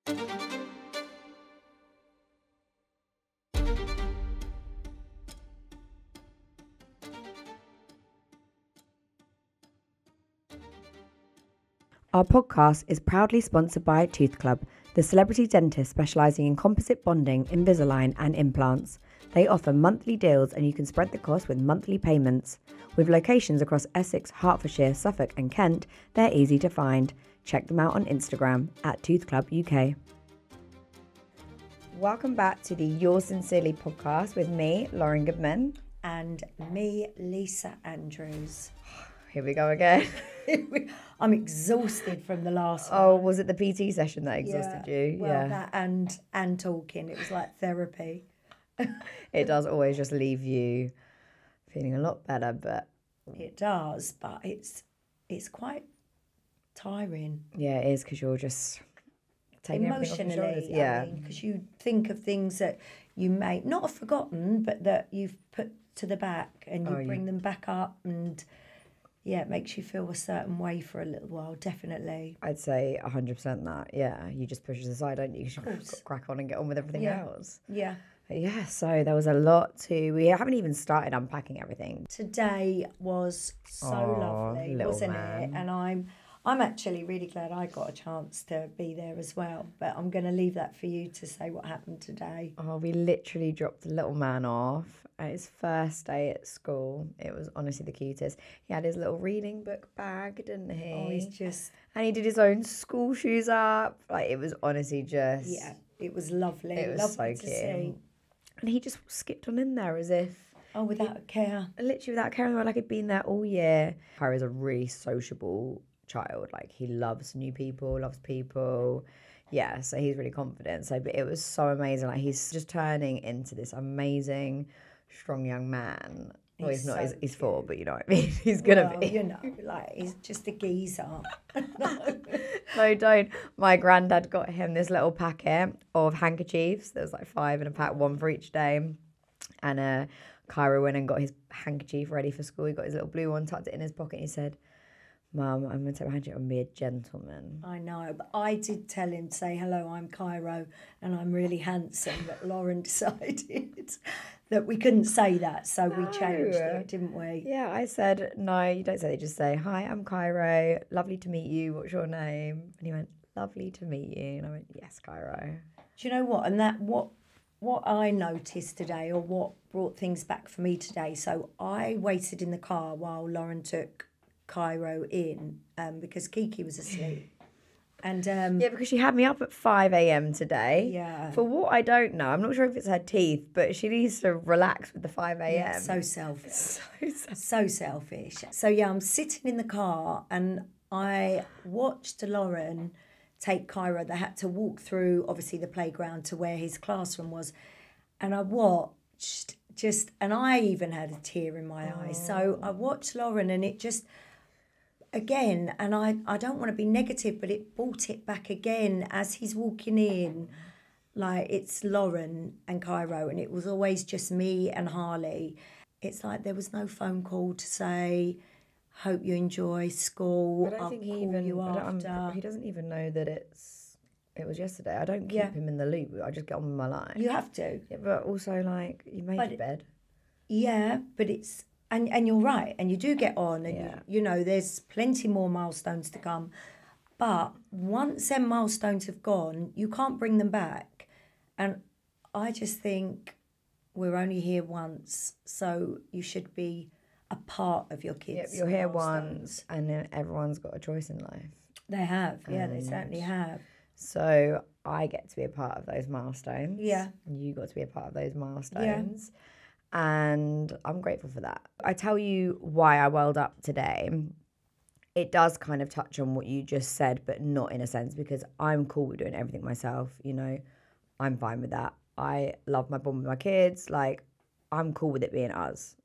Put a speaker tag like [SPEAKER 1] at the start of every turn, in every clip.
[SPEAKER 1] Our podcast is proudly sponsored by Tooth Club, the celebrity dentist specialising in composite bonding, Invisalign and implants. They offer monthly deals and you can spread the cost with monthly payments. With locations across Essex, Hertfordshire, Suffolk and Kent, they're easy to find. Check them out on Instagram at Tooth Club UK. Welcome back to the Yours Sincerely podcast with me, Lauryn Goodman.
[SPEAKER 2] And me, Lisa Andrews.
[SPEAKER 1] Here we go again.
[SPEAKER 2] I'm exhausted from the last one.
[SPEAKER 1] Oh, was it the PT session that exhausted you?
[SPEAKER 2] Well, that and talking. It was like therapy.
[SPEAKER 1] It does always just leave you feeling a lot better, but...
[SPEAKER 2] It does, but it's quite tiring.
[SPEAKER 1] Yeah, it is, because you're just taking everything off your shoulders.
[SPEAKER 2] Yeah. Because you think of things that you may not have forgotten, but that you've put to the back, and you bring them back up, and... Yeah, it makes you feel a certain way for a little while, definitely.
[SPEAKER 1] I'd say 100% that, yeah. You just push it aside, don't you? Because you've got to crack on and get on with everything else.
[SPEAKER 2] Yeah.
[SPEAKER 1] But yeah, so there was a lot to... We haven't even started unpacking everything.
[SPEAKER 2] Today was so lovely, wasn't it? And I'm actually really glad I got a chance to be there as well. But I'm going to leave that for you to say what happened today.
[SPEAKER 1] Oh, we literally dropped the little man off at his first day at school. It was honestly the cutest. He had his little reading book bag, didn't he?
[SPEAKER 2] Oh, he's just...
[SPEAKER 1] And he did his own school shoes up. Like, it was honestly just...
[SPEAKER 2] Yeah, it was lovely.
[SPEAKER 1] It was
[SPEAKER 2] lovely
[SPEAKER 1] so
[SPEAKER 2] to
[SPEAKER 1] cute.
[SPEAKER 2] see.
[SPEAKER 1] And he just skipped on in there as if...
[SPEAKER 2] Oh, without a care.
[SPEAKER 1] Literally without caring, like he'd been there all year. Kyra's a really sociable child. Like, he loves new people, loves people. Yeah, so he's really confident. So, but it was so amazing. Like, he's just turning into this amazing, strong young man. Well, he's not. He's 4, but you know what I mean. He's gonna be.
[SPEAKER 2] You know, like, he's just a geezer.
[SPEAKER 1] No, don't. My granddad got him this little packet of handkerchiefs. There was like 5 in a pack, 1 for each day. And Kyra went and got his handkerchief ready for school. He got his little blue one, tucked it in his pocket. He said, "Mum, I'm going to take my handkerchief and be a gentleman."
[SPEAKER 2] I know, but I did tell him, say, "Hello, I'm Cairo and I'm really handsome," but Lauren decided that we couldn't say that, so we changed it, didn't we?
[SPEAKER 1] Yeah, I said, "No, you don't say that, just say, 'Hi, I'm Cairo, lovely to meet you, what's your name?'" And he went, "Lovely to meet you." And I went, "Yes, Cairo."
[SPEAKER 2] Do you know what? And that what I noticed today, or what brought things back for me today, so I waited in the car while Lauren took Cairo in, because Kiki was asleep. And
[SPEAKER 1] yeah, because she had me up at 5 a.m. today.
[SPEAKER 2] Yeah.
[SPEAKER 1] For what I don't know, I'm not sure if it's her teeth, but she needs to relax with the 5 a.m.
[SPEAKER 2] Yeah, so selfish. So selfish. So yeah, I'm sitting in the car and I watched Lauren take Cairo. They had to walk through, obviously, the playground to where his classroom was. And I watched and I even had a tear in my eye. So I watched Lauren, and it just... Again, and I don't want to be negative, but it brought it back again as he's walking in. Like, it's Lauren and Cairo, and it was always just me and Harley. It's like there was no phone call to say, "Hope you enjoy school.
[SPEAKER 1] I don't think he doesn't even know that it was yesterday. I don't keep him in the loop. I just get on with my life.
[SPEAKER 2] You have to.
[SPEAKER 1] Yeah, but also, like, you made your bed.
[SPEAKER 2] Yeah, but it's... And you're right, and you do get on, and you know, there's plenty more milestones to come. But once them milestones have gone, you can't bring them back. And I just think we're only here once, so you should be a part of your kids'
[SPEAKER 1] You're here
[SPEAKER 2] milestones.
[SPEAKER 1] once, and then everyone's got a choice in life.
[SPEAKER 2] They have, they certainly have.
[SPEAKER 1] So I get to be a part of those milestones.
[SPEAKER 2] Yeah.
[SPEAKER 1] And you got to be a part of those milestones. Yeah. And I'm grateful for that. I tell you why I welled up today. It does kind of touch on what you just said, but not in a sense, because I'm cool with doing everything myself. You know, I'm fine with that. I love my bond with my kids. Like, I'm cool with it being us.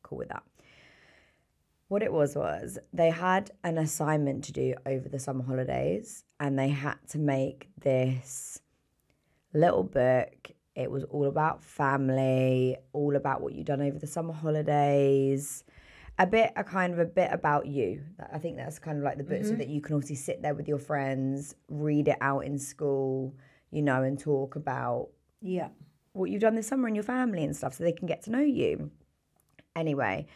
[SPEAKER 1] Cool with that. What it was they had an assignment to do over the summer holidays, and they had to make this little book. It was all about family, all about what you'd done over the summer holidays. a bit about you. I think that's kind of like the book, so that you can obviously sit there with your friends, read it out in school, you know, and talk about what you've done this summer in your family and stuff, so they can get to know you. Anyway,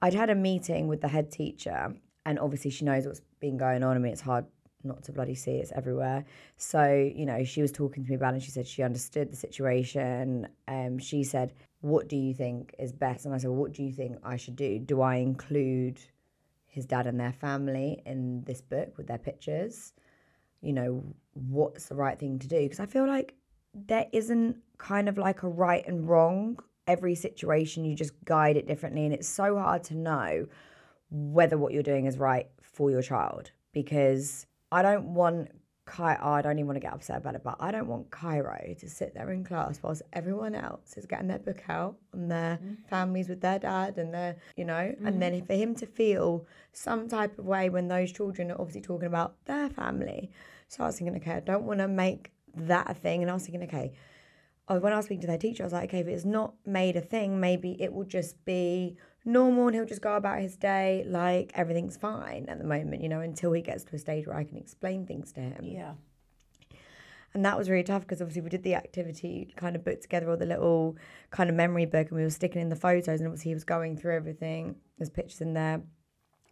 [SPEAKER 1] I'd had a meeting with the head teacher, and obviously she knows what's been going on. I mean, it's hard not to bloody see, it's everywhere. So, you know, she was talking to me about it, and she said she understood the situation. She said, what do you think is best? And I said, well, what do you think I should do? Do I include his dad and their family in this book with their pictures? You know, what's the right thing to do? Because I feel like there isn't kind of like a right and wrong. Every situation, you just guide it differently, and it's so hard to know whether what you're doing is right for your child. Because I don't want I don't even want to get upset about it, but I don't want Cairo to sit there in class whilst everyone else is getting their book out and their families with their dad and their, you know, and then for him to feel some type of way when those children are obviously talking about their family. So I was thinking, okay, I don't want to make that a thing. And I was thinking, okay, when I was speaking to their teacher, I was like, okay, if it's not made a thing, maybe it will just be normal and he'll just go about his day like everything's fine at the moment, you know, until he gets to a stage where I can explain things to him.
[SPEAKER 2] Yeah.
[SPEAKER 1] And that was really tough because obviously we did the activity, kind of put together all the little kind of memory book, and we were sticking in the photos, and obviously he was going through everything. There's pictures in there,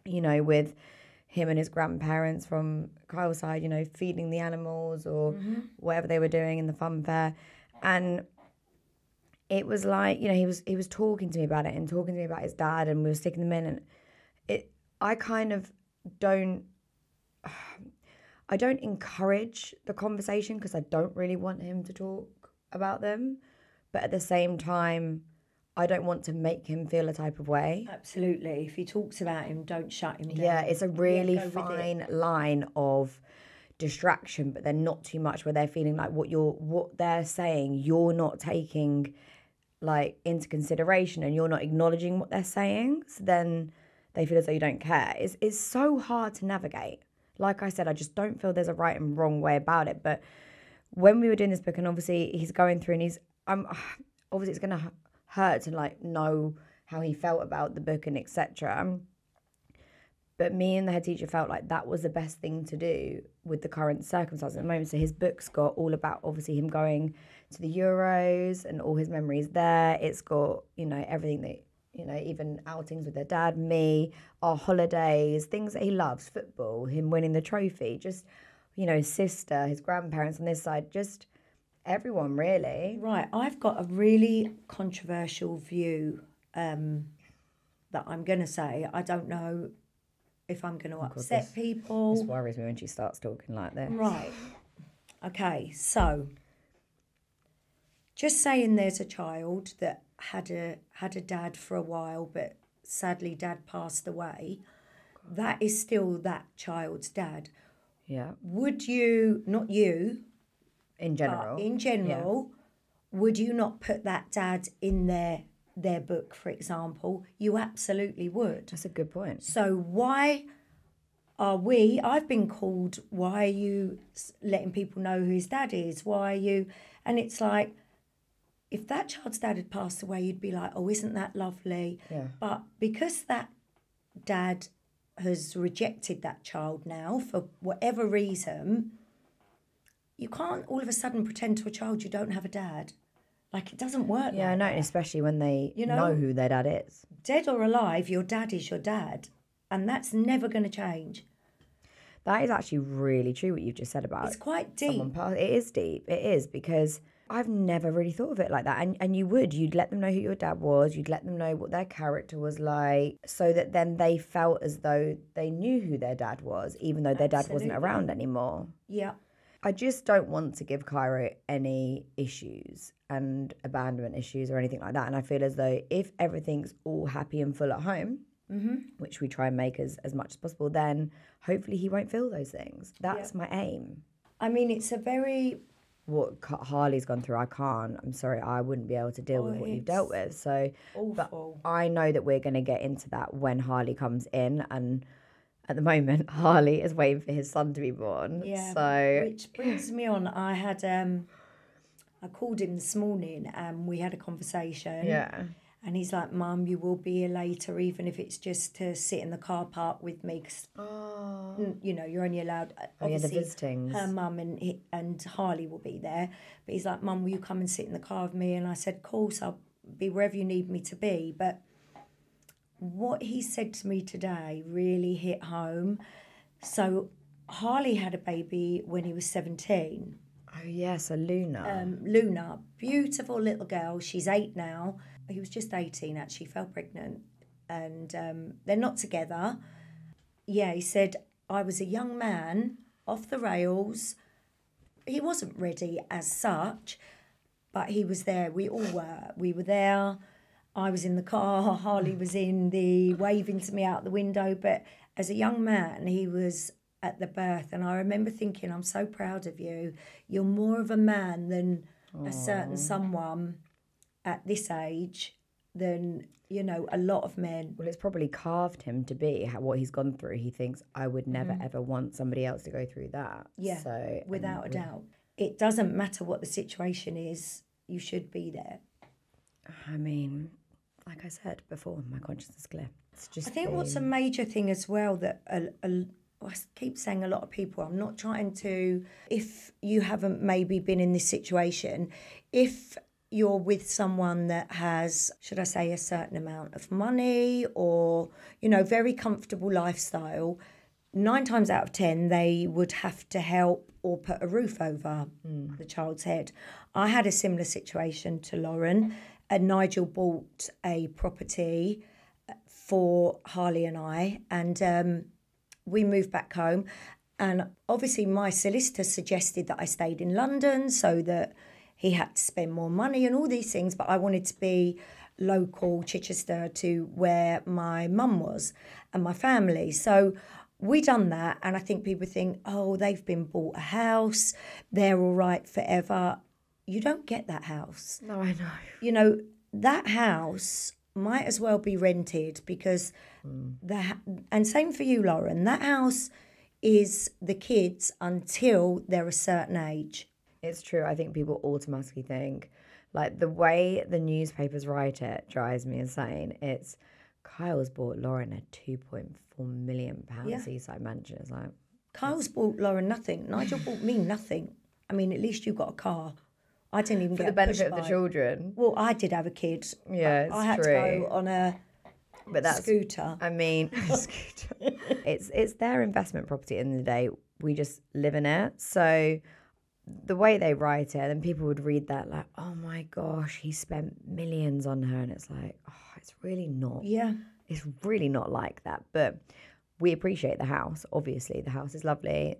[SPEAKER 1] you know, with him and his grandparents from Kyle's side, you know, feeding the animals or whatever they were doing in the fun fair. And it was like, you know, he was talking to me about it and talking to me about his dad, and we were sticking them in, and I kind of don't encourage the conversation because I don't really want him to talk about them, but at the same time I don't want to make him feel a type of way.
[SPEAKER 2] Absolutely. If he talks about him, don't shut him down.
[SPEAKER 1] Yeah, it's a really fine line of distraction, but then not too much where they're feeling like what they're saying you're not taking like into consideration, and you're not acknowledging what they're saying, so then they feel as though you don't care. It's so hard to navigate. Like I said, I just don't feel there's a right and wrong way about it. But when we were doing this book, and obviously he's going through, and obviously it's going to hurt to like know how he felt about the book and etc. But me and the head teacher felt like that was the best thing to do with the current circumstances at the moment. So his book's got all about obviously him going to the Euros and all his memories there. It's got, you know, everything that, you know, even outings with their dad, me, our holidays, things that he loves, football, him winning the trophy, just, you know, his sister, his grandparents on this side, just everyone really.
[SPEAKER 2] Right, I've got a really controversial view that I'm going to say. I don't know if I'm going to upset people.
[SPEAKER 1] This worries me when she starts talking like this.
[SPEAKER 2] Right. Okay, so just saying there's a child that had a dad for a while, but sadly dad passed away. That is still that child's dad.
[SPEAKER 1] Yeah.
[SPEAKER 2] Would you, not you,
[SPEAKER 1] in general,
[SPEAKER 2] would you not put that dad in their book, for example? You absolutely would.
[SPEAKER 1] That's a good point.
[SPEAKER 2] So why I've been called, why are you letting people know who his dad is? Why are you, and it's like, if that child's dad had passed away, you'd be like, oh, isn't that lovely?
[SPEAKER 1] Yeah.
[SPEAKER 2] But because that dad has rejected that child now for whatever reason, you can't all of a sudden pretend to a child you don't have a dad. Like, it doesn't work.
[SPEAKER 1] Yeah,
[SPEAKER 2] like
[SPEAKER 1] no,
[SPEAKER 2] that.
[SPEAKER 1] especially when they know who their dad is.
[SPEAKER 2] Dead or alive, your dad is your dad. And that's never going to change.
[SPEAKER 1] That is actually really true what you've just said about
[SPEAKER 2] It's quite deep.
[SPEAKER 1] It is deep. It is, because I've never really thought of it like that. And you'd let them know who your dad was. You'd let them know what their character was like, so that then they felt as though they knew who their dad was, even though their dad wasn't around anymore.
[SPEAKER 2] Yeah.
[SPEAKER 1] I just don't want to give Cairo any issues and abandonment issues or anything like that. And I feel as though if everything's all happy and full at home, which we try and make as much as possible, then hopefully he won't feel those things. That's my aim.
[SPEAKER 2] I mean, it's a very...
[SPEAKER 1] What Harley's gone through, I can't. I'm sorry, I wouldn't be able to deal with what you've dealt with. So,
[SPEAKER 2] awful.
[SPEAKER 1] But I know that we're going to get into that when Harley comes in, and at the moment, Harley is waiting for his son to be born.
[SPEAKER 2] Yeah,
[SPEAKER 1] so
[SPEAKER 2] which brings me on. I had I called him this morning and we had a conversation.
[SPEAKER 1] Yeah.
[SPEAKER 2] And he's like, Mum, you will be here later, even if it's just to sit in the car park with me. 'Cause, you know, you're only allowed, obviously,
[SPEAKER 1] the visitings.
[SPEAKER 2] her mum and Harley will be there. But he's like, Mum, will you come and sit in the car with me? And I said, of course, I'll be wherever you need me to be. But what he said to me today really hit home. So Harley had a baby when he was 17.
[SPEAKER 1] Oh, yes, a Luna.
[SPEAKER 2] Luna, beautiful little girl. She's 8 now. He was just 18, actually, fell pregnant. And they're not together. Yeah, he said, I was a young man, off the rails. He wasn't ready as such, but he was there. We all were. We were there. I was in the car. Harley was waving to me out the window. But as a young man, he was at the birth. And I remember thinking, I'm so proud of you. You're more of a man than a certain someone at this age than, you know, a lot of men.
[SPEAKER 1] Well, it's probably carved him to be what he's gone through. He thinks, I would never, ever want somebody else to go through that.
[SPEAKER 2] Yeah,
[SPEAKER 1] so,
[SPEAKER 2] without a doubt. It doesn't matter what the situation is. You should be there.
[SPEAKER 1] I mean, like I said before, my conscience is clear. It's just
[SPEAKER 2] I think what's a major thing as well that I keep saying a lot of people, I'm not trying to, if you haven't maybe been in this situation, if you're with someone that has, should I say, a certain amount of money or, you know, very comfortable lifestyle, 9 times out of 10, they would have to help or put a roof over the child's head. I had a similar situation to Lauren, and Nigel bought a property for Harley and I, and we moved back home. And obviously my solicitor suggested that I stayed in London so that he had to spend more money and all these things, but I wanted to be local, Chichester, to where my mum was and my family. So we done that, and I think people think, oh, they've been bought a house, they're all right forever. You don't get that house.
[SPEAKER 1] No, I know.
[SPEAKER 2] You know, that house might as well be rented because and same for you, Lauren, that house is the kids until they're a certain age.
[SPEAKER 1] It's true. I think people automatically think, like, the way the newspapers write it drives me insane. It's Kyle's bought Lauren a £2.4 million seaside mansion. It's like,
[SPEAKER 2] Kyle's bought Lauren nothing. Nigel bought me nothing. I mean, at least you got a car. I didn't even
[SPEAKER 1] for
[SPEAKER 2] get
[SPEAKER 1] the
[SPEAKER 2] a push
[SPEAKER 1] benefit of the
[SPEAKER 2] bike.
[SPEAKER 1] children.
[SPEAKER 2] Well, I did have a kid.
[SPEAKER 1] Yeah, it's
[SPEAKER 2] I had
[SPEAKER 1] true.
[SPEAKER 2] to go on a scooter.
[SPEAKER 1] I mean, scooter. It's their investment property at the end of the day. We just live in it. So the way they write it, and people would read that like, oh my gosh, he spent millions on her. And it's like, oh, it's really not.
[SPEAKER 2] Yeah.
[SPEAKER 1] It's really not like that. But we appreciate the house. Obviously, the house is lovely.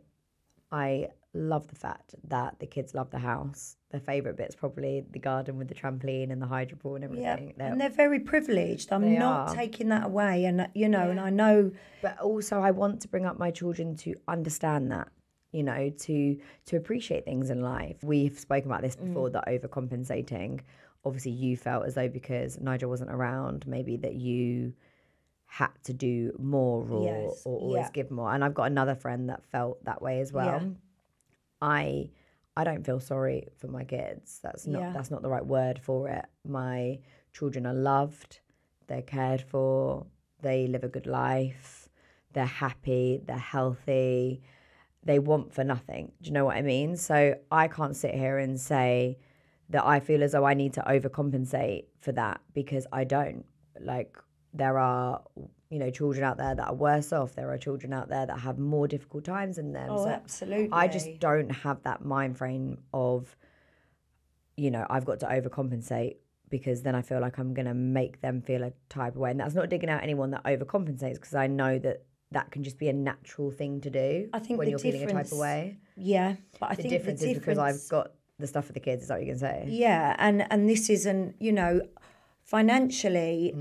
[SPEAKER 1] I love the fact that the kids love the house. Their favourite bit's probably the garden with the trampoline and the hydro pool and everything.
[SPEAKER 2] Yeah. And they're very privileged. I'm not taking that away. And, you know, and I know.
[SPEAKER 1] But also I want to bring up my children to understand that, you know, to appreciate things in life. We've spoken about this before, that overcompensating. Obviously, you felt as though because Nigel wasn't around, maybe that you had to do more or always give more. And I've got another friend that felt that way as well.
[SPEAKER 2] Yeah.
[SPEAKER 1] I don't feel sorry for my kids. That's not the right word for it. My children are loved, they're cared for, they live a good life, they're happy, they're healthy, they want for nothing. Do you know what I mean? So I can't sit here and say that I feel as though I need to overcompensate for that, because I don't. Like, there are, you know, children out there that are worse off. There are children out there that have more difficult times than them.
[SPEAKER 2] Oh,
[SPEAKER 1] so
[SPEAKER 2] absolutely.
[SPEAKER 1] I just don't have that mind frame of, you know, I've got to overcompensate, because then I feel like I'm going to make them feel a type of way. And that's not digging out anyone that overcompensates, because I know that that can just be a natural thing to do.
[SPEAKER 2] I think
[SPEAKER 1] when you're feeling a type of way.
[SPEAKER 2] Yeah, but I think
[SPEAKER 1] the difference is because I've got the stuff for the kids. Is that what you're going to say?
[SPEAKER 2] Yeah, and this isn't, you know, financially,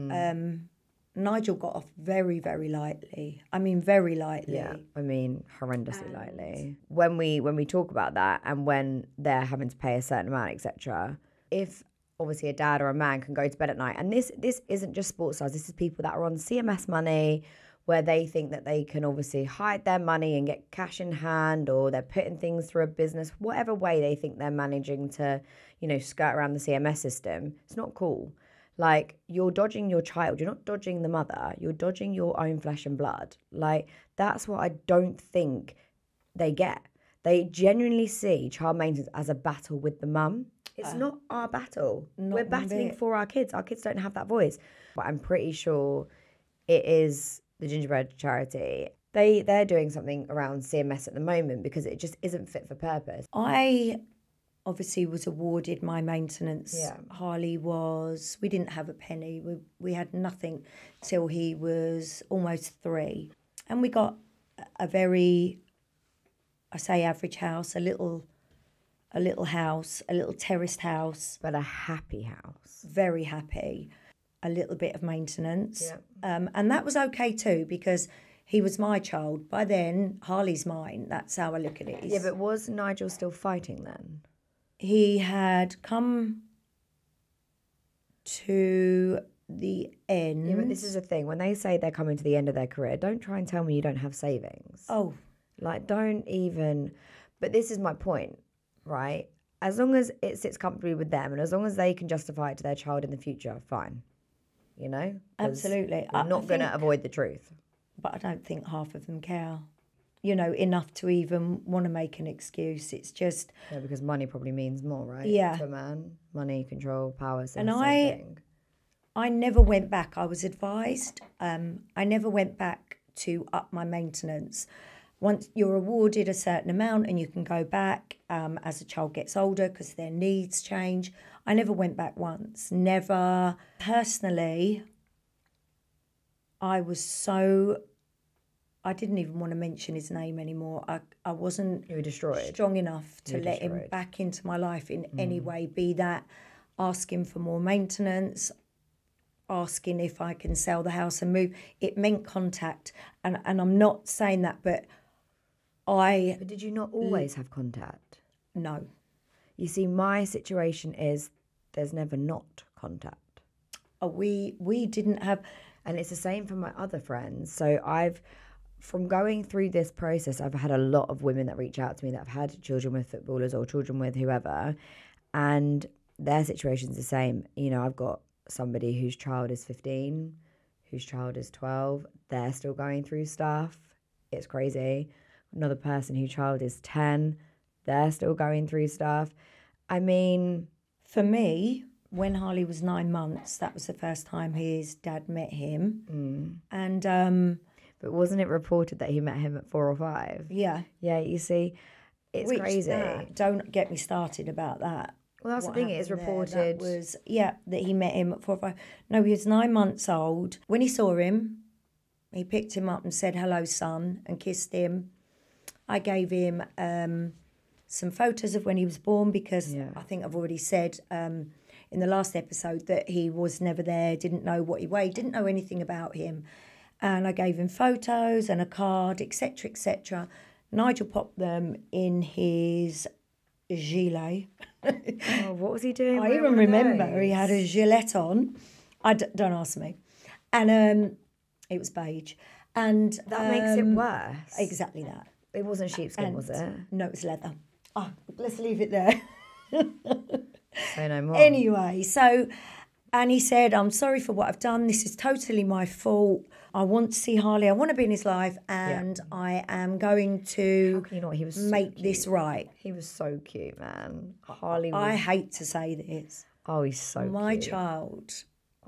[SPEAKER 2] Nigel got off very, very lightly. I mean, very lightly.
[SPEAKER 1] Yeah, I mean, horrendously lightly. When we talk about that, and when they're having to pay a certain amount, etc., if obviously a dad or a man can go to bed at night, and this isn't just sports stars, this is people that are on CMS money, where they think that they can obviously hide their money and get cash in hand, or they're putting things through a business, whatever way they think they're managing to, you know, skirt around the CMS system. It's not cool. Like, you're dodging your child. You're not dodging the mother. You're dodging your own flesh and blood. Like, that's what I don't think they get. They genuinely see child maintenance as a battle with the mum. It's not our battle. We're battling for our kids. Our kids don't have that voice. But I'm pretty sure it is the gingerbread charity. They're doing something around CMS at the moment because it just isn't fit for purpose.
[SPEAKER 2] I obviously was awarded my maintenance.
[SPEAKER 1] Yeah.
[SPEAKER 2] Harley was, we didn't have a penny. We had nothing till he was almost 3. And we got a very, I say average house, a little house, a little terraced house.
[SPEAKER 1] But a happy house.
[SPEAKER 2] Very happy. A little bit of maintenance.
[SPEAKER 1] Yeah.
[SPEAKER 2] And that was okay too, because he was my child. By then, Harley's mine. That's how I look at it.
[SPEAKER 1] Yeah, but was Nigel still fighting then?
[SPEAKER 2] He had come to the end.
[SPEAKER 1] Yeah, but this is the thing. When they say they're coming to the end of their career, don't try and tell me you don't have savings.
[SPEAKER 2] Oh.
[SPEAKER 1] Like, don't even... But this is my point, right? As long as it sits comfortably with them and as long as they can justify it to their child in the future, fine. You know?
[SPEAKER 2] Absolutely.
[SPEAKER 1] I'm not going to avoid the truth.
[SPEAKER 2] But I don't think half of them care, you know, enough to even want to make an excuse. It's just...
[SPEAKER 1] Yeah, because money probably means more, right?
[SPEAKER 2] Yeah.
[SPEAKER 1] To a man. Money, control, power,
[SPEAKER 2] and
[SPEAKER 1] thing.
[SPEAKER 2] I never went back. I was advised. I never went back to up my maintenance. Once you're awarded a certain amount and you can go back as a child gets older because their needs change. I never went back once. Never. Personally, I was so... I didn't even want to mention his name anymore. I wasn't
[SPEAKER 1] You were destroyed.
[SPEAKER 2] strong enough to
[SPEAKER 1] You were
[SPEAKER 2] let him
[SPEAKER 1] destroyed.
[SPEAKER 2] back into my life in any way, be that asking for more maintenance, asking if I can sell the house and move. It meant contact. And I'm not saying that, but
[SPEAKER 1] But did you not always have contact?
[SPEAKER 2] No.
[SPEAKER 1] You see, my situation is there's never not contact.
[SPEAKER 2] We didn't have...
[SPEAKER 1] And it's the same for my other friends. So from going through this process, I've had a lot of women that reach out to me that have had children with footballers or children with whoever, and their situation's the same. You know, I've got somebody whose child is 15, whose child is 12. They're still going through stuff. It's crazy. Another person whose child is 10. They're still going through stuff. I mean...
[SPEAKER 2] For me, when Harley was 9 months, that was the first time his dad met him. And...
[SPEAKER 1] But wasn't it reported that he met him at 4 or 5?
[SPEAKER 2] Yeah.
[SPEAKER 1] Yeah, you see, it's crazy.
[SPEAKER 2] Don't get me started about that.
[SPEAKER 1] Well, that's the thing, it is reported.
[SPEAKER 2] That was, that he met him at 4 or 5. No, he was 9 months old. When he saw him, he picked him up and said, "Hello, son," and kissed him. I gave him some photos of when he was born because I think I've already said in the last episode that he was never there, didn't know what he weighed, didn't know anything about him. And I gave him photos and a card, etc., etc. Nigel popped them in his gilet.
[SPEAKER 1] Oh, what was he doing?
[SPEAKER 2] I even remember he had a gilet on. Don't ask me. And it was beige. And
[SPEAKER 1] that makes it worse.
[SPEAKER 2] Exactly that.
[SPEAKER 1] It wasn't sheepskin, was it?
[SPEAKER 2] No, it was leather. Oh, let's leave it there.
[SPEAKER 1] Say no more.
[SPEAKER 2] Anyway, and he said, "I'm sorry for what I've done. This is totally my fault. I want to see Harley. I want to be in his life, and I am going to
[SPEAKER 1] he was
[SPEAKER 2] make this right."
[SPEAKER 1] He was so cute, man. Harley was...
[SPEAKER 2] I hate to say this.
[SPEAKER 1] Oh, he's so
[SPEAKER 2] my
[SPEAKER 1] cute.
[SPEAKER 2] child,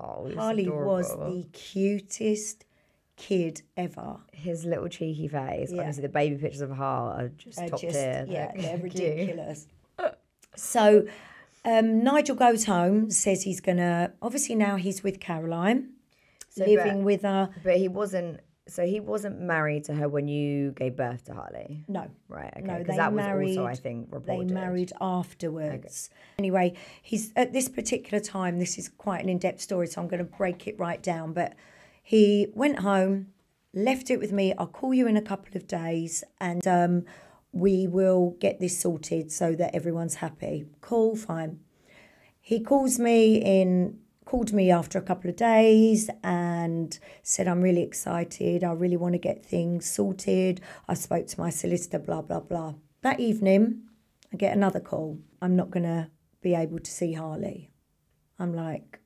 [SPEAKER 1] Oh,
[SPEAKER 2] Harley
[SPEAKER 1] adorable.
[SPEAKER 2] was the cutest kid ever.
[SPEAKER 1] His little cheeky face. Honestly, the baby pictures of Har are just top tier.
[SPEAKER 2] Yeah, they're ridiculous. So Nigel goes home, says he's going to... Obviously now he's with Caroline, living with her.
[SPEAKER 1] But he wasn't... So he wasn't married to her when you gave birth to Harley?
[SPEAKER 2] No.
[SPEAKER 1] Right, okay.
[SPEAKER 2] No,
[SPEAKER 1] because that was also, I think, reported.
[SPEAKER 2] They married afterwards. Okay. Anyway, he's at this particular time, this is quite an in-depth story, so I'm going to break it right down. But he went home, left it with me. I'll call you in a couple of days and we will get this sorted so that everyone's happy. Cool, fine. He called me after a couple of days and said, "I'm really excited. I really want to get things sorted. I spoke to my solicitor, blah, blah, blah." That evening, I get another call. "I'm not going to be able to see Harley." I'm like,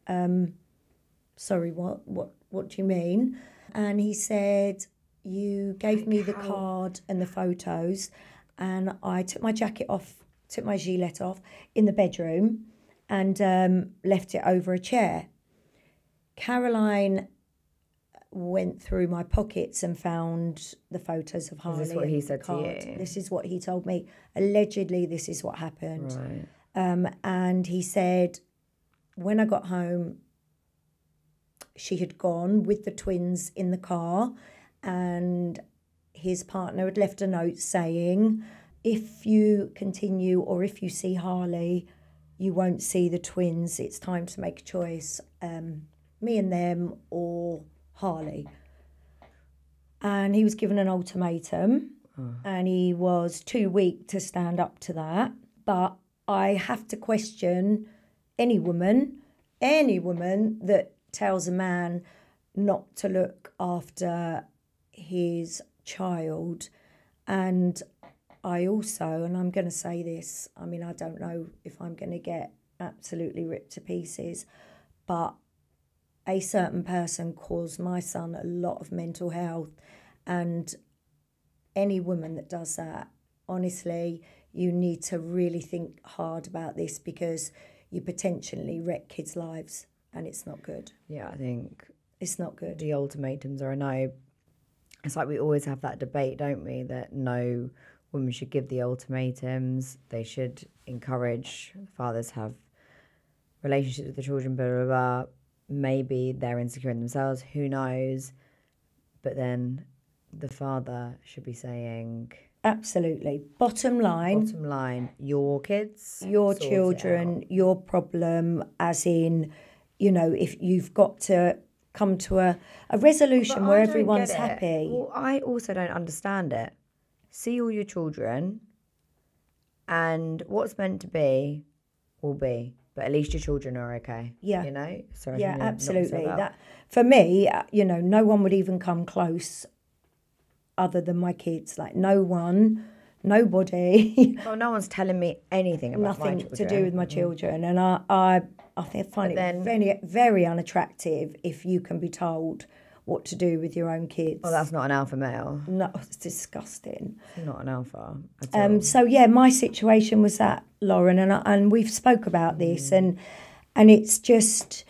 [SPEAKER 2] sorry, what do you mean? And he said, you gave me the card and the photos, and I took my jacket off, took my gilet off in the bedroom and left it over a chair. Caroline went through my pockets and found the photos of Harley.
[SPEAKER 1] Is this what he said to you?
[SPEAKER 2] This is what he told me. Allegedly, this is what happened.
[SPEAKER 1] Right.
[SPEAKER 2] And he said, when I got home, she had gone with the twins in the car, and his partner had left a note saying, if you continue or if you see Harley, you won't see the twins. It's time to make a choice, me and them or Harley. And he was given an ultimatum, and he was too weak to stand up to that. But I have to question any woman that tells a man not to look after his child. And I also, and I'm going to say this, I mean, I don't know if I'm going to get absolutely ripped to pieces, but a certain person caused my son a lot of mental health. And any woman that does that, honestly, you need to really think hard about this, because you potentially wreck kids' lives, and it's not good.
[SPEAKER 1] Yeah, I think
[SPEAKER 2] it's not good.
[SPEAKER 1] The ultimatums are a no. It's like we always have that debate, don't we, that no women should give the ultimatums. They should encourage fathers to have relationships with the children, blah, blah, blah. Maybe they're insecure in themselves, who knows? But then the father should be saying...
[SPEAKER 2] Absolutely. Bottom line,
[SPEAKER 1] your kids,
[SPEAKER 2] your children, your problem, as in, you know, if you've got to come to a resolution where everyone's happy.
[SPEAKER 1] Well, I also don't understand it. See all your children, and what's meant to be will be. But at least your children are okay.
[SPEAKER 2] Yeah.
[SPEAKER 1] You know? Sorry,
[SPEAKER 2] yeah, absolutely. That, for me, you know, no one would even come close other than my kids. Like, no one, nobody.
[SPEAKER 1] Well, no one's telling me anything about my children.
[SPEAKER 2] Nothing to do with my children. And I find it very, very unattractive if you can be told what to do with your own kids.
[SPEAKER 1] Well, that's not an alpha male.
[SPEAKER 2] No, it's disgusting.
[SPEAKER 1] It's not an alpha at all.
[SPEAKER 2] So yeah, my situation was that, Lauren, and we've spoke about this, and it's just,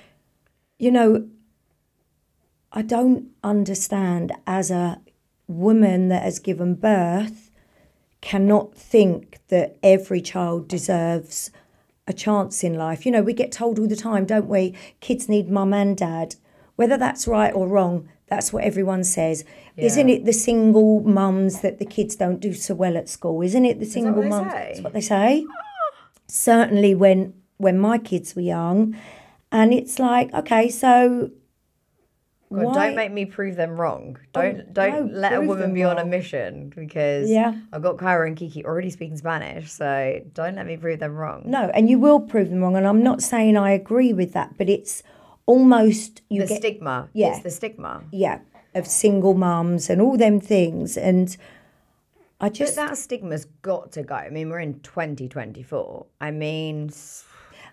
[SPEAKER 2] you know, I don't understand, as a woman that has given birth, cannot think that every child deserves a chance in life. You know, we get told all the time, don't we? Kids need mum and dad. Whether that's right or wrong, that's what everyone says. Yeah. Isn't it the single mums that the kids don't do so well at school? Isn't it the single mums? That's what they say. Certainly when my kids were young. And it's like, okay, so...
[SPEAKER 1] God, why? Don't make me prove them wrong. Don't let a woman be on a mission, because I've got Kyra and Kiki already speaking Spanish, so don't let me prove them wrong.
[SPEAKER 2] No, and you will prove them wrong, and I'm not saying I agree with that, but it's almost...
[SPEAKER 1] stigma. Yeah. It's the stigma.
[SPEAKER 2] Yeah, of single mums and all them things, and I just...
[SPEAKER 1] But that stigma's got to go. I mean, we're in 2024. I mean...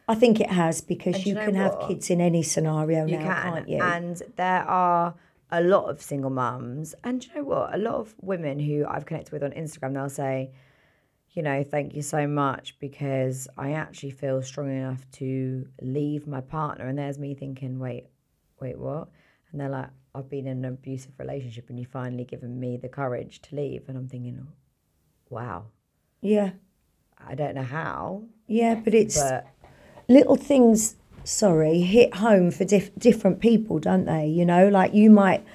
[SPEAKER 2] I think it has, because you can have kids in any scenario now, can't you?
[SPEAKER 1] And there are a lot of single mums. And do you know what? A lot of women who I've connected with on Instagram, they'll say, you know, thank you so much, because I actually feel strong enough to leave my partner. And there's me thinking, wait, what? And they're like, I've been in an abusive relationship and you've finally given me the courage to leave. And I'm thinking, wow.
[SPEAKER 2] Yeah.
[SPEAKER 1] I don't know how.
[SPEAKER 2] Yeah, but it's... Little things, hit home for different people, don't they? You know, like you might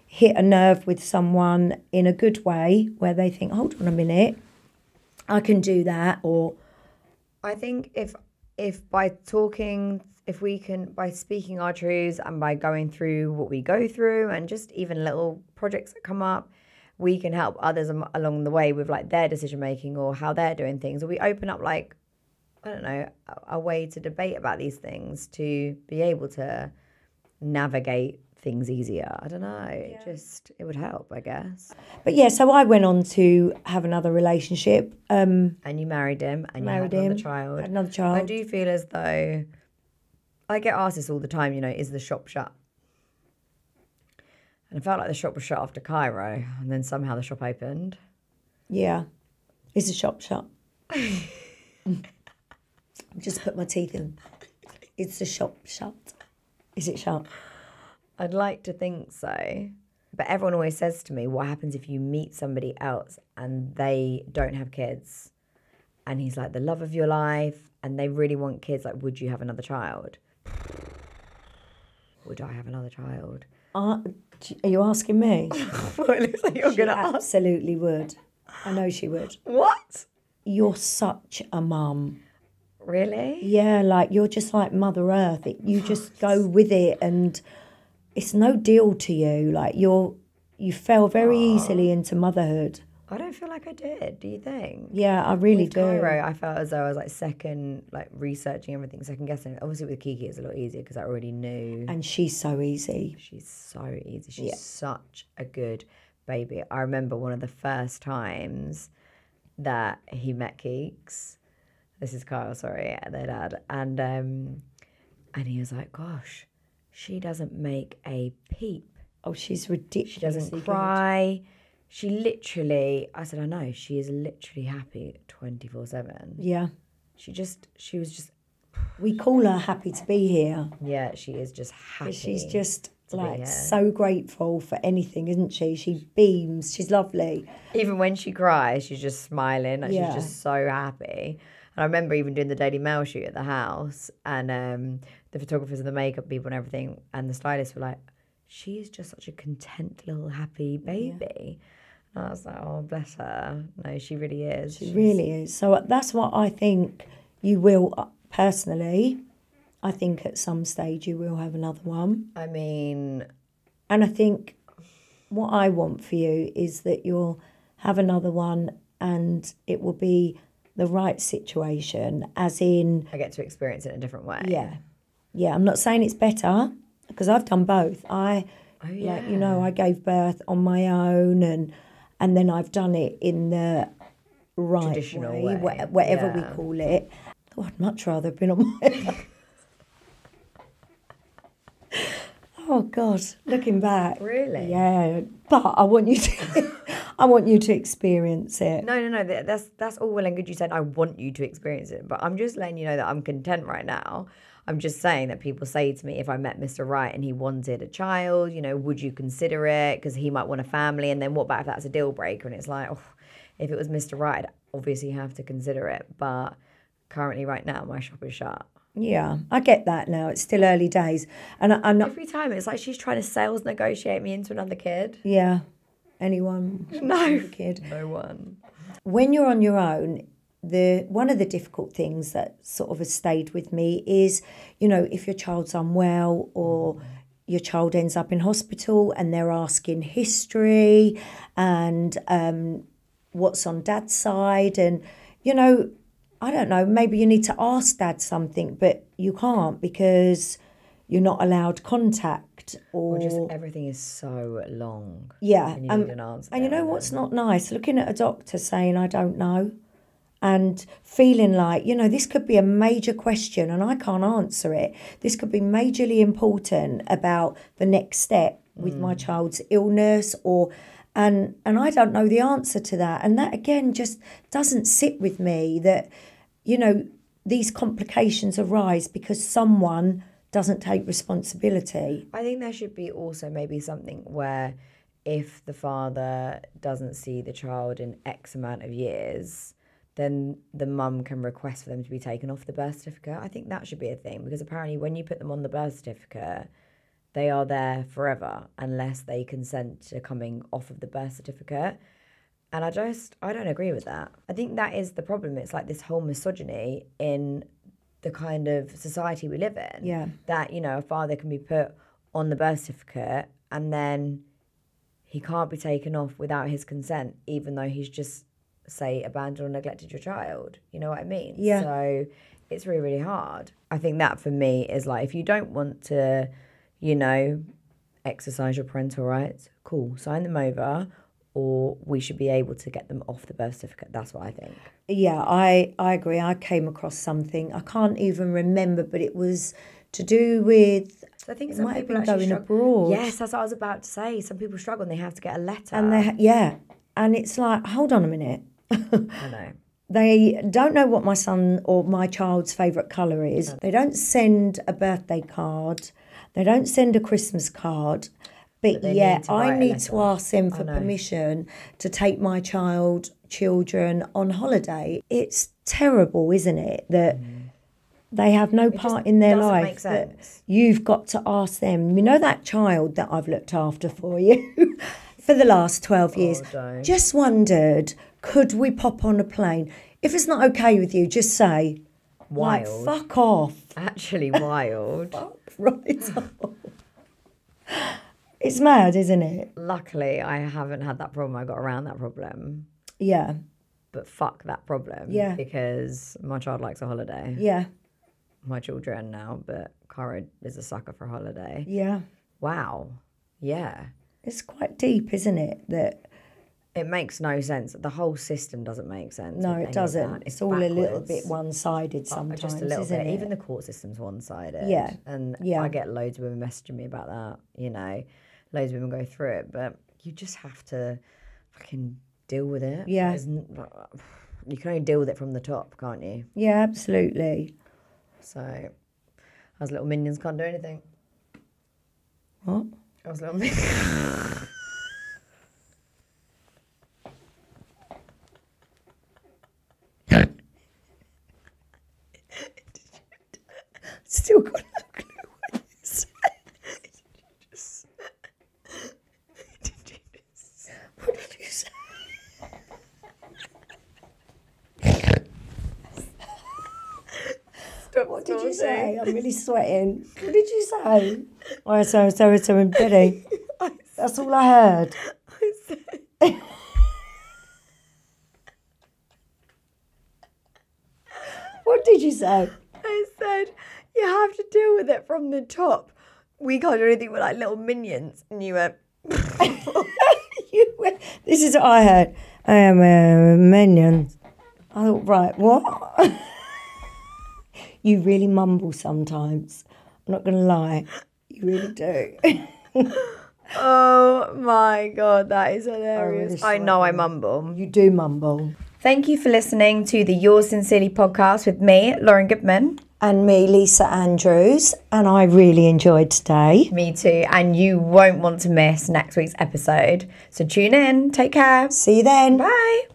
[SPEAKER 2] hit a nerve with someone in a good way where they think, hold on a minute, I can do that. Or
[SPEAKER 1] I think if by talking, by speaking our truths and by going through what we go through, and just even little projects that come up, we can help others along the way with like their decision making or how they're doing things. Or we open up, like, I don't know, a way to debate about these things, to be able to navigate things easier. I don't know. Yeah. It would help, I guess.
[SPEAKER 2] But yeah, so I went on to have another relationship.
[SPEAKER 1] And you married him, and you had another child.
[SPEAKER 2] Had another child.
[SPEAKER 1] I do feel as though, I get asked this all the time, you know, is the shop shut? And it felt like the shop was shut after Cairo, and then somehow the shop opened.
[SPEAKER 2] Yeah. Is the shop shut? Just put my teeth in. Is the shop shut? Is it shut?
[SPEAKER 1] I'd like to think so. But everyone always says to me, what happens if you meet somebody else and they don't have kids? And he's like the love of your life and they really want kids. Like, would you have another child? Would I have another child?
[SPEAKER 2] Are you asking me?
[SPEAKER 1] Well, it looks like you're going to ask.
[SPEAKER 2] Absolutely would. I know she would.
[SPEAKER 1] What?
[SPEAKER 2] You're such a mum.
[SPEAKER 1] Really?
[SPEAKER 2] Yeah, like you're just like Mother Earth. You just go with it, and it's no deal to you. Like you fell very easily into motherhood.
[SPEAKER 1] I don't feel like I did. Do you think?
[SPEAKER 2] Yeah, I really
[SPEAKER 1] With
[SPEAKER 2] do.
[SPEAKER 1] Cairo, I felt as though I was like researching everything, second guessing. Obviously, with Kiki, it's a lot easier because I already knew.
[SPEAKER 2] And she's so easy.
[SPEAKER 1] She's so easy. She's such a good baby. I remember one of the first times that he met Keeks. This is Kyle, sorry, their dad. And he was like, gosh, she doesn't make a peep.
[SPEAKER 2] Oh, she's ridiculous.
[SPEAKER 1] She doesn't cry. She literally, I said, I know, she is literally happy 24/7.
[SPEAKER 2] Yeah.
[SPEAKER 1] She was just.
[SPEAKER 2] We call her happy to be here.
[SPEAKER 1] Yeah, she is just happy.
[SPEAKER 2] She's just like so grateful for anything, isn't she? She beams. She's lovely.
[SPEAKER 1] Even when she cries, she's just smiling. Like she's just so happy. And I remember even doing the Daily Mail shoot at the house, and the photographers and the makeup people and everything, and the stylists were like, she is just such a content little happy baby. And I was like, oh, bless her. No, she really is.
[SPEAKER 2] She really is. So that's what I think you will, personally, I think at some stage you will have another one.
[SPEAKER 1] I mean...
[SPEAKER 2] And I think what I want for you is that you'll have another one and it will be the right situation, as in...
[SPEAKER 1] I get to experience it in a different way.
[SPEAKER 2] Yeah. Yeah, I'm not saying it's better, because I've done both. I gave birth on my own, and then I've done it in the right
[SPEAKER 1] traditional way.
[SPEAKER 2] Whatever we call it. Oh, I'd much rather have been on my own. Oh God, looking back.
[SPEAKER 1] Really?
[SPEAKER 2] Yeah, but I want you to experience it.
[SPEAKER 1] No. That's all well and good. You said I want you to experience it, but I'm just letting you know that I'm content right now. I'm just saying that people say to me, if I met Mr. Right and he wanted a child, would you consider it? Because he might want a family. And then what about if that's a deal breaker? And it's like, oh, if it was Mr. Right, I'd obviously have to consider it. But currently right now, my shop is shut.
[SPEAKER 2] Yeah, I get that now. It's still early days. And I'm not...
[SPEAKER 1] Every time it's like she's trying to sales negotiate me into another kid.
[SPEAKER 2] Yeah. Anyone?
[SPEAKER 1] No.
[SPEAKER 2] Kid.
[SPEAKER 1] No one.
[SPEAKER 2] When you're on your own, one of the difficult things that sort of has stayed with me is, if your child's unwell or your child ends up in hospital and they're asking history and what's on dad's side, and, I don't know, maybe you need to ask dad something, but you can't because you're not allowed contact or
[SPEAKER 1] just everything is so long.
[SPEAKER 2] Yeah.
[SPEAKER 1] And you need an answer.
[SPEAKER 2] And you know what's not nice? Looking at a doctor saying, I don't know, and feeling like, this could be a major question and I can't answer it. This could be majorly important about the next step with my child's illness and I don't know the answer to that. And that, again, just doesn't sit with me that, these complications arise because someone doesn't take responsibility.
[SPEAKER 1] I think there should be also maybe something where if the father doesn't see the child in X amount of years, then the mum can request for them to be taken off the birth certificate. I think that should be a thing, because apparently when you put them on the birth certificate, they are there forever unless they consent to coming off of the birth certificate. And I don't agree with that. I think that is the problem. It's like this whole misogyny in the kind of society we live in.
[SPEAKER 2] Yeah.
[SPEAKER 1] That, a father can be put on the birth certificate and then he can't be taken off without his consent, even though he's just, say, abandoned or neglected your child. You know what I mean?
[SPEAKER 2] Yeah.
[SPEAKER 1] So it's really, really hard. I think that for me is like, if you don't want to, exercise your parental rights, cool, sign them over, or we should be able to get them off the birth certificate. That's what I think.
[SPEAKER 2] Yeah, I agree. I came across something, I can't even remember, but it was to do with.
[SPEAKER 1] So I think
[SPEAKER 2] it
[SPEAKER 1] some
[SPEAKER 2] might have
[SPEAKER 1] people
[SPEAKER 2] been
[SPEAKER 1] actually
[SPEAKER 2] going
[SPEAKER 1] struggle.
[SPEAKER 2] abroad.
[SPEAKER 1] Yes, that's what I was about to say. Some people struggle and they have to get a letter.
[SPEAKER 2] And and it's like, hold on a minute.
[SPEAKER 1] I know.
[SPEAKER 2] They don't know what my son or my child's favourite colour is. They don't send a birthday card. They don't send a Christmas card. But yet I need to ask them for permission to take my children on holiday. It's terrible, isn't it? That they have no part in their life.
[SPEAKER 1] Make sense.
[SPEAKER 2] You've got to ask them. You know that child that I've looked after for you for the last 12 years? Just wondered, could we pop on a plane? If it's not okay with you, just say,
[SPEAKER 1] wild.
[SPEAKER 2] Like, fuck off.
[SPEAKER 1] Actually wild.
[SPEAKER 2] Right off. It's mad, isn't it?
[SPEAKER 1] Luckily, I haven't had that problem. I got around that problem.
[SPEAKER 2] Yeah.
[SPEAKER 1] But fuck that problem.
[SPEAKER 2] Yeah.
[SPEAKER 1] Because my child likes a holiday.
[SPEAKER 2] Yeah.
[SPEAKER 1] My children now, but Cara is a sucker for a holiday.
[SPEAKER 2] Yeah.
[SPEAKER 1] Wow. Yeah.
[SPEAKER 2] It's quite deep, isn't it? That
[SPEAKER 1] it makes no sense. The whole system doesn't make sense.
[SPEAKER 2] No, it doesn't. It's all
[SPEAKER 1] backwards.
[SPEAKER 2] a little bit one-sided sometimes,
[SPEAKER 1] just a little
[SPEAKER 2] isn't
[SPEAKER 1] bit.
[SPEAKER 2] it?
[SPEAKER 1] Even the court system's one-sided.
[SPEAKER 2] Yeah.
[SPEAKER 1] And
[SPEAKER 2] yeah.
[SPEAKER 1] I get loads of women messaging me about that, you know. Loads of women go through it, but you just have to fucking deal with it.
[SPEAKER 2] Yeah.
[SPEAKER 1] You can only deal with it from the top, can't you?
[SPEAKER 2] Yeah, absolutely.
[SPEAKER 1] So, us little minions can't do anything.
[SPEAKER 2] What?
[SPEAKER 1] Us little minions.
[SPEAKER 2] Still got no clue what you said. What did you say? What did you say? I'm really sweating. What did you say? Oh, so Betty. That's all I heard.
[SPEAKER 1] I said...
[SPEAKER 2] What did you say?
[SPEAKER 1] I said, you have to deal with it from the top. We can't do anything with like little minions. And you went...
[SPEAKER 2] This is what I heard. I am a minion. I thought, right, what? You really mumble sometimes. I'm not going to lie. You really do.
[SPEAKER 1] Oh my God, that is hilarious. I know I mumble.
[SPEAKER 2] You do mumble.
[SPEAKER 1] Thank you for listening to the Yours Sincerely podcast with me, Lauryn Goodman.
[SPEAKER 2] And me, Lisa Andrews. And I really enjoyed today.
[SPEAKER 1] Me too. And you won't want to miss next week's episode. So tune in. Take care.
[SPEAKER 2] See you then.
[SPEAKER 1] Bye.